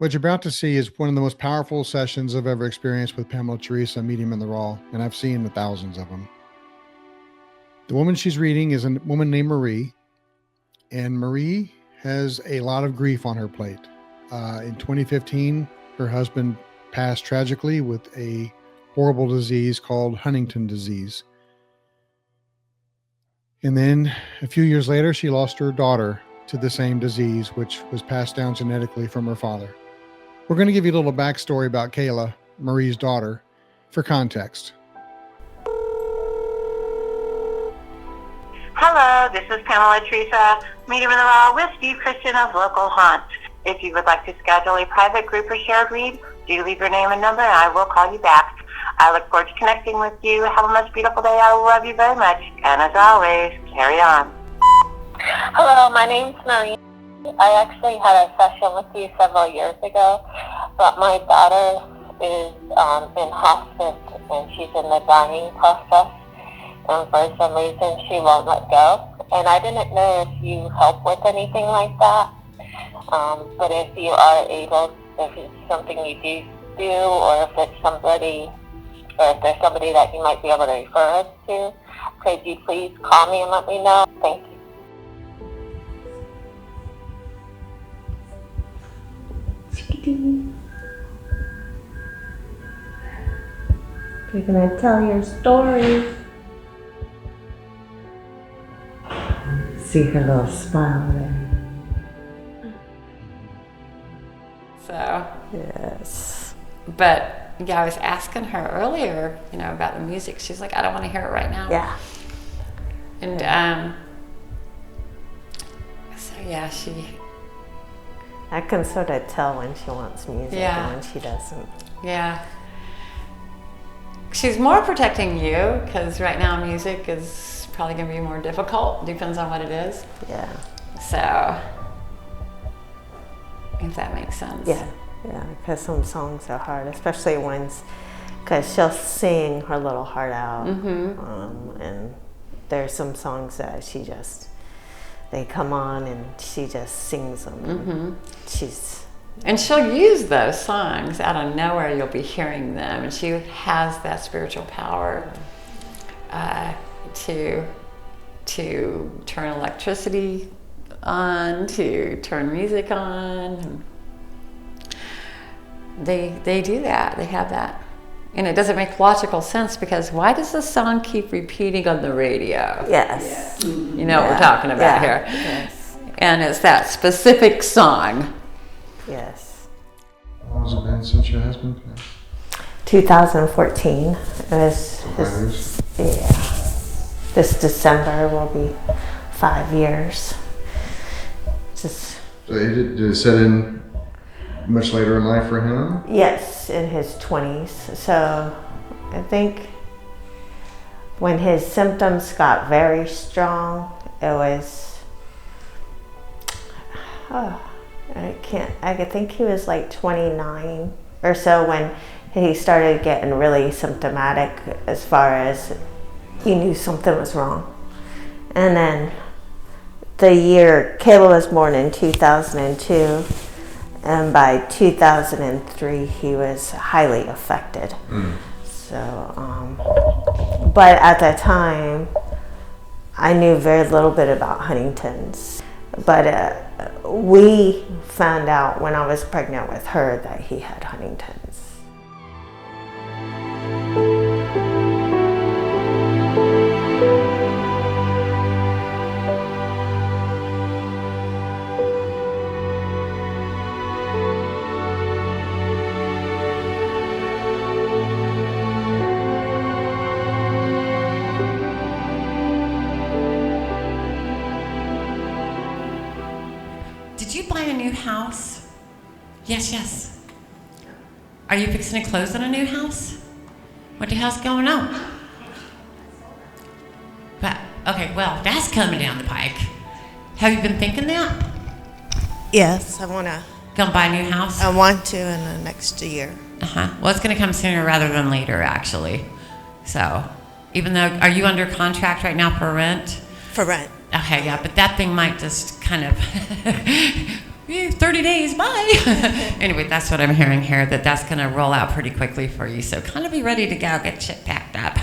What you're about to see is one of the most powerful sessions I've ever experienced with Pamela Theresa, Medium in the Raw, and I've seen thousands of them. The woman she's reading is a woman named Marie, and Marie has a lot of grief on her plate. In 2015, her husband passed tragically with a horrible disease called Huntington disease. And then a few years later, she lost her daughter to the same disease, which was passed down genetically from her father. We're going to give you a little backstory about Kayla, Marie's daughter, for context. Hello, this is Pamela Theresa, Medium in the Raw with Steve Christian of Local Haunt. If you would like to schedule a private group or shared read, do leave your name and number and I will call you back. I look forward to connecting with you. Have a most beautiful day. I love you very much. And as always, carry on. Hello, my name's Marie. I actually had a session with you several years ago, but my daughter is in hospice and she's in the dying process, and for some reason she won't let go. And I didn't know if you help with anything like that, but if you are able, if it's something you do, or if it's somebody, or if there's somebody that you might be able to refer us to, could you please call me and let me know? Thank you. You're gonna tell your story. See her little smile there. So, Yes. but yeah, I was asking her earlier, about the music. She's like, I don't want to hear it right now. Yeah. And so yeah, I can sort of tell when she wants music and when she doesn't. yeah. She's more protecting you because right now music is probably going to be more difficult. Depends on what it is. Yeah. So, if that makes sense. Yeah. Yeah. Because some songs are hard, especially ones, because she'll sing her little heart out. Mm-hmm. And there's some songs that they come on and she just sings them. Mm-hmm. And she'll use those songs out of nowhere. You'll be hearing them, and she has that spiritual power to turn electricity on, to turn music on. They do that. They have that, and it doesn't make logical sense because why does the song keep repeating on the radio? Yes. You know what we're talking about here. Yes. And it's that specific song. Yes. How long has it been since your husband passed? 2014. It was 5 years? Yeah. This December will be 5 years. So did it set in much later in life for him? Yes, in his 20s. So I think when his symptoms got very strong, it was, I think he was like 29 or so when he started getting really symptomatic as far as he knew something was wrong. And then Kayla was born in 2002, and by 2003 he was highly affected. So, but at that time, I knew very little bit about Huntington's. But we found out when I was pregnant with her that he had Huntington's. Did you buy a new house? Yes. Are you fixing to close on a new house? What the hell's going on? But, okay, well, that's coming down the pike. Have you been thinking that? Yes, I want Gonna buy a new house? to in the next year. Well, it's gonna come sooner rather than later, actually. So, even though, are you under contract right now for rent? For rent. Okay, yeah, but that thing might just kind of 30 days, bye. Anyway, that's what I'm hearing here, that's going to roll out pretty quickly for you. So kind of be ready to go, get shit packed up.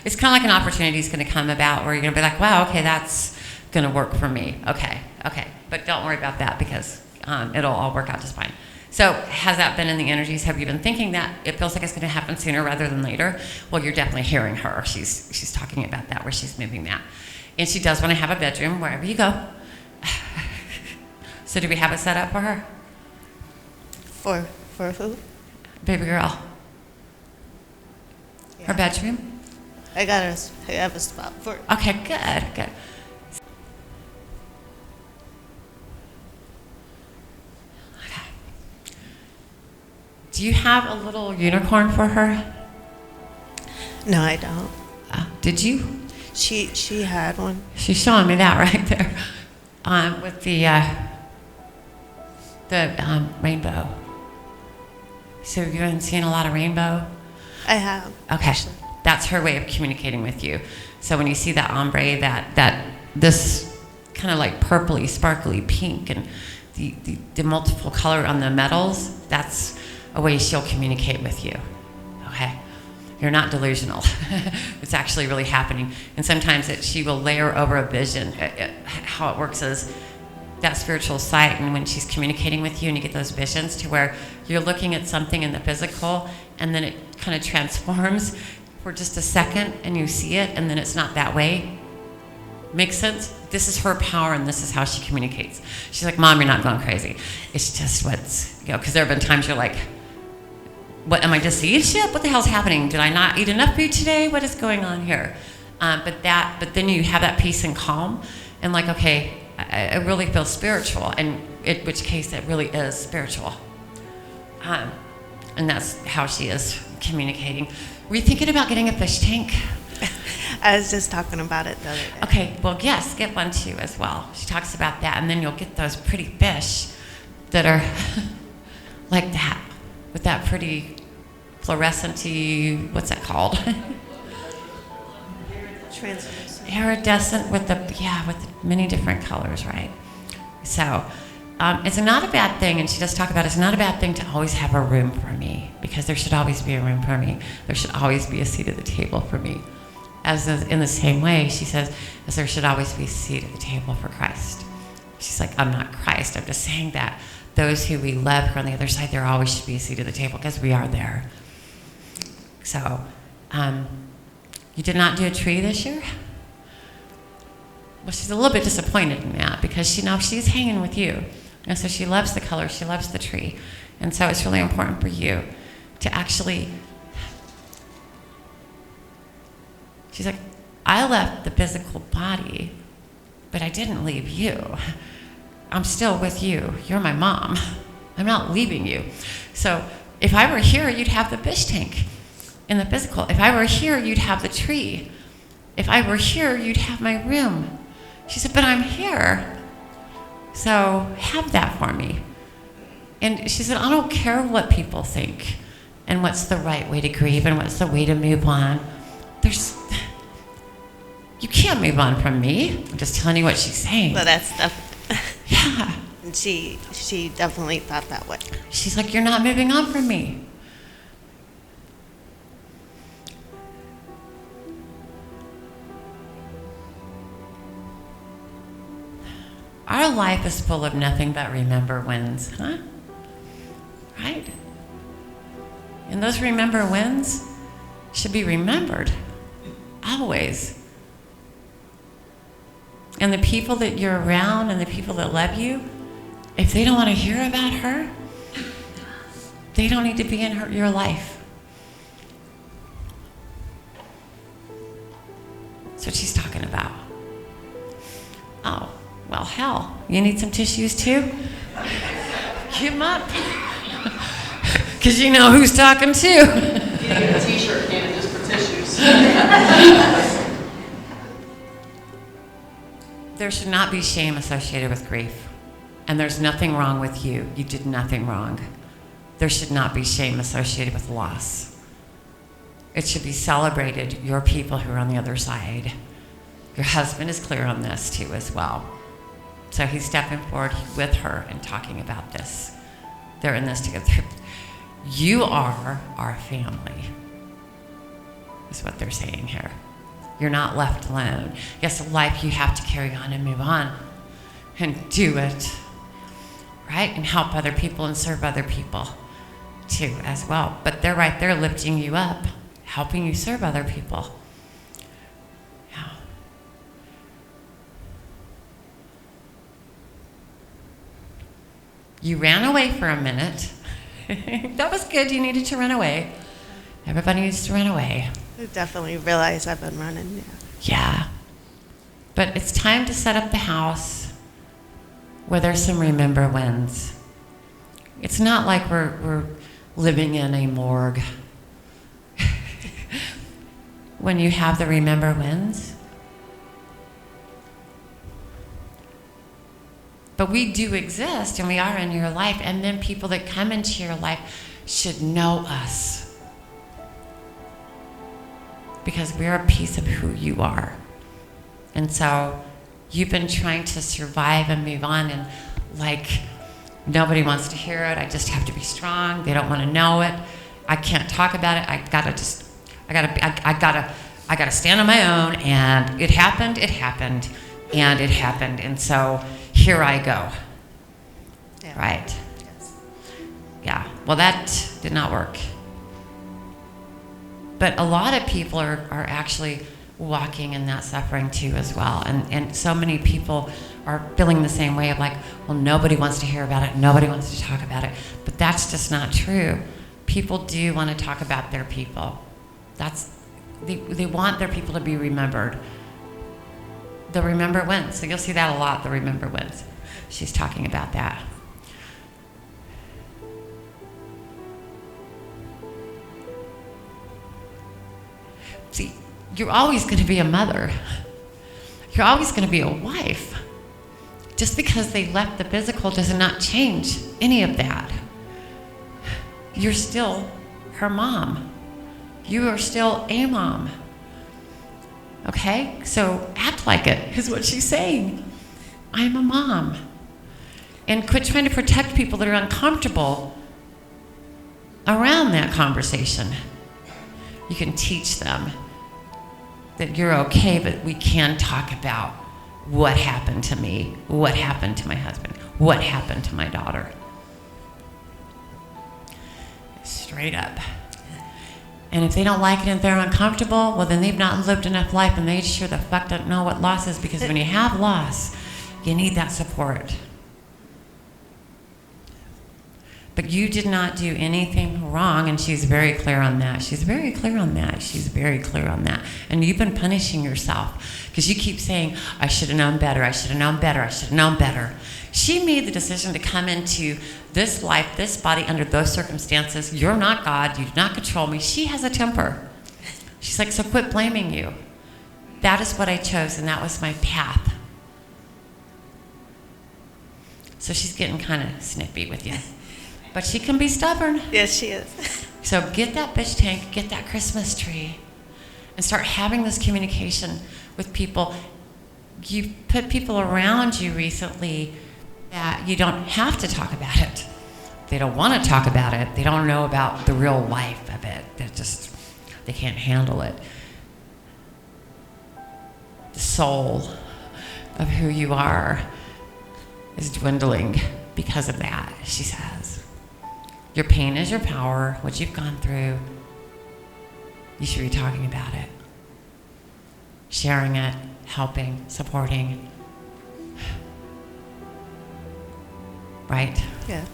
It's kind of like an opportunity is going to come about where you're going to be like, wow, okay, that's going to work for me. Okay. But don't worry about that because it'll all work out just fine. So has that been in the energies? Have you been thinking that it feels like it's going to happen sooner rather than later? Well, you're definitely hearing her. She's talking about that, where she's moving that. And she does want to have a bedroom wherever you go. So do we have it set up for her? For who? Baby girl. Yeah. Her bedroom? I have a spot for it. Okay, good. Okay. Do you have a little unicorn for her? No, I don't. Did you? She had one. She's showing me that right there, with the rainbow. So you've been seeing a lot of rainbow? I have. Okay, that's her way of communicating with you. So when you see that ombre, that this kind of like purpley, sparkly pink, and the multiple color on the metals, that's a way she'll communicate with you. Okay. You're not delusional. It's actually really happening. And sometimes she will layer over a vision. How it works is that spiritual sight, and when she's communicating with you and you get those visions to where you're looking at something in the physical and then it kind of transforms for just a second and you see it and then it's not that way. Makes sense? This is her power and this is how she communicates. She's like, Mom, you're not going crazy. It's just because there have been times you're like, what, am I just eating shit? What the hell's happening? Did I not eat enough food today? What is going on here? But then you have that peace and calm, and like, okay, I really feel spiritual, and in which case it really is spiritual. And that's how she is communicating. Were you thinking about getting a fish tank? I was just talking about it the other day. Okay, well, yes, get one too as well. She talks about that, and then you'll get those pretty fish that are like that, with that pretty fluorescent-y, what's that called? Translucent. Iridescent with the many different colors, right? So it's not a bad thing, and she does talk about it's not a bad thing to always have a room for me, because there should always be a room for me. There should always be a seat at the table for me. In the same way, she says, as there should always be a seat at the table for Christ. She's like, I'm not Christ. I'm just saying that those who we love who are on the other side, there always should be a seat at the table because we are there. So, you did not do a tree this year? Well, she's a little bit disappointed in that because she's hanging with you. And so she loves the color, she loves the tree. And so it's really important for you to actually, she's like, I left the physical body, but I didn't leave you. I'm still with you. You're my mom. I'm not leaving you. So if I were here, you'd have the fish tank in the physical. If I were here, you'd have the tree. If I were here, you'd have my room. She said, but I'm here. So have that for me. And she said, I don't care what people think and what's the right way to grieve and what's the way to move on. You can't move on from me. I'm just telling you what she's saying. Well, that's definitely. Yeah. And she definitely thought that way. She's like, you're not moving on from me. Our life is full of nothing but remember wins, huh? Right? And those remember wins should be remembered, always. And the people that you're around and the people that love you, if they don't want to hear about her, they don't need to be in your life. That's what she's talking about. Oh, well, hell, you need some tissues too? Give them up. Because you know who's talking too. You need a t-shirt, can't just for tissues. There should not be shame associated with grief. And there's nothing wrong with you. You did nothing wrong. There should not be shame associated with loss. It should be celebrated, your people who are on the other side. Your husband is clear on this too as well. So he's stepping forward with her and talking about this. They're in this together. You are our family, is what they're saying here. You're not left alone. Yes, life you have to carry on and move on and do it, right? And help other people and serve other people too as well. But they're right there lifting you up, helping you serve other people. Yeah. You ran away for a minute. That was good. You needed to run away. Everybody needs to run away. I definitely realize I've been running. Yeah. But it's time to set up the house where there's some remember wins. It's not like we're living in a morgue. When you have the remember wins. But we do exist, and we are in your life, and then people that come into your life should know us. Because we're a piece of who you are. And so you've been trying to survive and move on, and like nobody wants to hear it. I just have to be strong. They don't want to know it. I can't talk about it. I gotta stand on my own. And it happened, and it happened. And so here I go. Yeah. Right. Yes. Yeah. Well, that did not work. But a lot of people are actually walking in that suffering too as well. And so many people are feeling the same way of like, well, nobody wants to hear about it. Nobody wants to talk about it. But that's just not true. People do want to talk about their people. They want their people to be remembered. The remember wins. So you'll see that a lot, the remember wins. She's talking about that. See, you're always going to be a mother. You're always going to be a wife. Just because they left the physical does not change any of that. You're still her mom. You are still a mom. Okay? So act like it, is what she's saying. I'm a mom. And quit trying to protect people that are uncomfortable around that conversation. You can teach them that you're okay, but we can talk about what happened to me, what happened to my husband, what happened to my daughter. Straight up. And if they don't like it and they're uncomfortable, well, then they've not lived enough life, and they sure the fuck don't know what loss is, because when you have loss, you need that support. But you did not do anything wrong, and she's very clear on that. She's very clear on that. She's very clear on that. And you've been punishing yourself because you keep saying, I should have known better, I should have known better, I should have known better. She made the decision to come into this life, this body, under those circumstances. You're not God. You do not control me. She has a temper. She's like, so quit blaming you. That is what I chose, and that was my path. So she's getting kind of snippy with you. But she can be stubborn. Yes, she is. So get that fish tank, get that Christmas tree, and start having this communication with people. You've put people around you recently that you don't have to talk about it. They don't want to talk about it. They don't know about the real life of it. They can't handle it. The soul of who you are is dwindling because of that, she says. Your pain is your power, what you've gone through. You should be talking about it, sharing it, helping, supporting. Right? Yeah.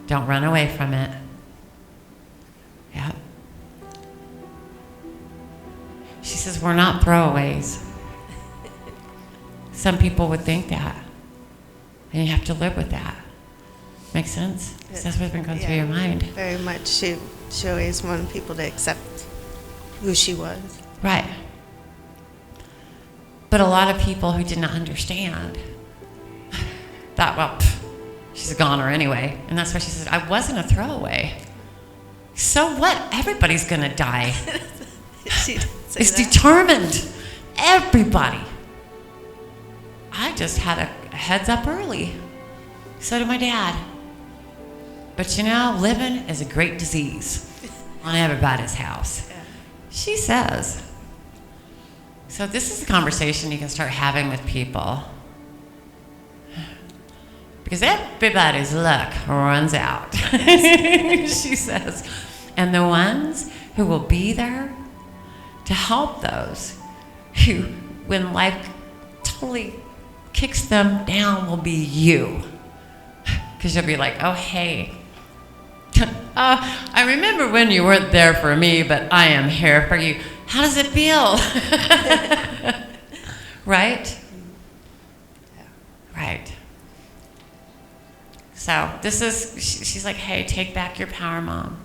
Don't run away from it. Yeah. She says, we're not throwaways. Some people would think that. And you have to live with that. Make sense? Yeah. That's what's been going through your mind. Very much. She always wanted people to accept who she was. Right. But a lot of people who did not understand thought, well, she's a goner anyway. And that's why she says, I wasn't a throwaway. So what? Everybody's going to die. She did say It's that. determined. Everybody. I just had a heads up early. So did my dad. But you know, living is a great disease on everybody's house. Yeah. She says. So this is a conversation you can start having with people. Because everybody's luck runs out, she says. And the ones who will be there to help those who, when life totally kicks them down, will be you. Because you'll be like, oh, hey, I remember when you weren't there for me, but I am here for you. How does it feel? Right? Right. So this is, she's like, hey, take back your power, Mom.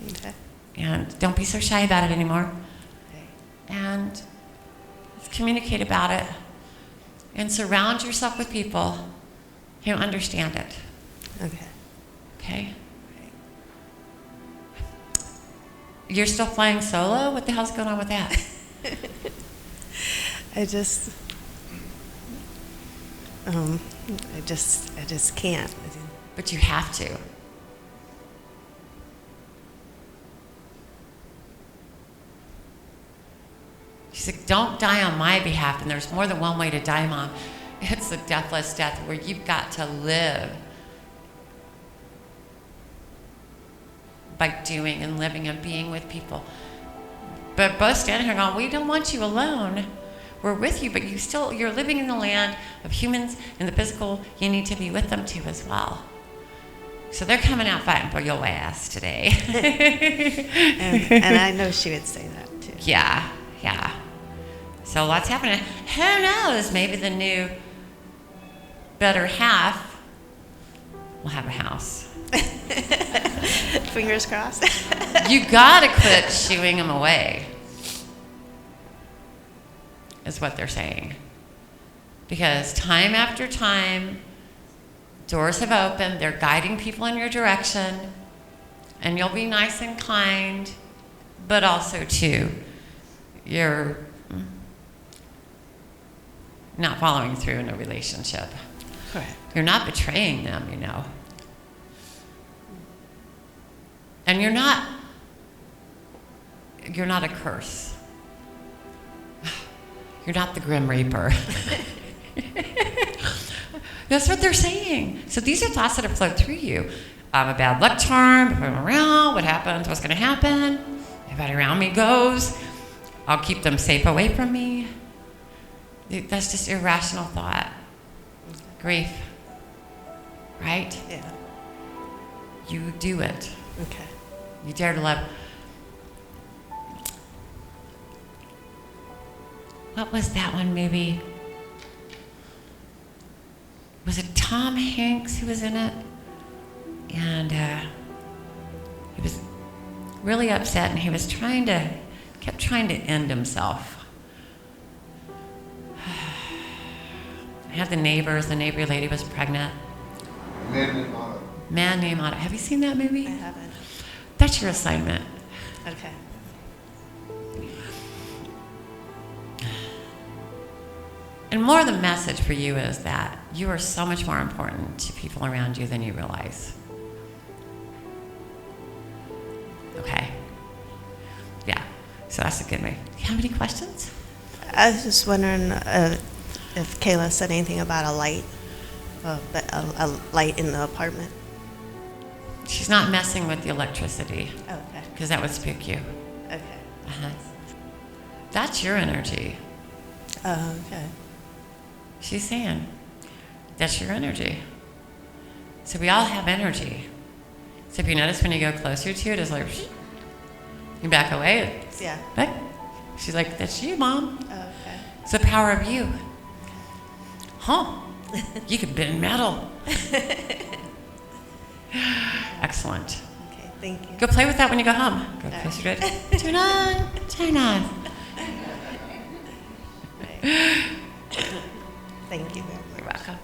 Okay. And don't be so shy about it anymore. Okay. And let's communicate about it. And surround yourself with people who understand it. Okay. Okay? You're still flying solo? What the hell's going on with that? I just can't. But you have to. She's like, don't die on my behalf. And there's more than one way to die, Mom. It's a deathless death where you've got to live by doing and living and being with people. But both standing here going, we don't want you alone. We're with you, but you're living in the land of humans and the physical. You need to be with them too as well. So they're coming out fighting for your ass today. and I know she would say that too. Yeah. So lots happening. Who knows? Maybe the new better half will have a house. Fingers crossed. You gotta quit shooing them away, is what they're saying. Because time after time, doors have opened, they're guiding people in your direction, and you'll be nice and kind, but also too, you're not following through in a relationship. Correct. You're not betraying them, you know. And you're not a curse. You're not the Grim Reaper. That's what they're saying. So these are thoughts that have flowed through you. I'm a bad luck charm. If I'm around, what happens? What's going to happen? Everybody around me goes. I'll keep them safe away from me. That's just irrational thought. Grief. Right? Yeah. You do it. Okay. You dare to love. What was that one movie? Was it Tom Hanks who was in it? And he was really upset, and he was kept trying to end himself. I had the neighbors. The neighbor lady was pregnant. Man named Otto. Have you seen that movie? I haven't. That's your assignment. Okay. And more the message for you is that you are so much more important to people around you than you realize. Okay. Yeah. So that's a good way. Do you have any questions? I was just wondering if Kayla said anything about a light, a light in the apartment. She's not messing with the electricity Okay. because that would spook you. Okay. Uh-huh. That's your energy. Oh, okay. She's saying that's your energy. So we all have energy. So if you notice when you go closer to it, it's like, you back away. Yeah. Right? She's like, that's you, Mom. Oh, okay. It's the power of you. Huh? You could bend metal. Excellent. Okay, thank you. Go play with that when you go home. Go All closer right. to it. Turn on. Turn on. Thank you very much. You're welcome.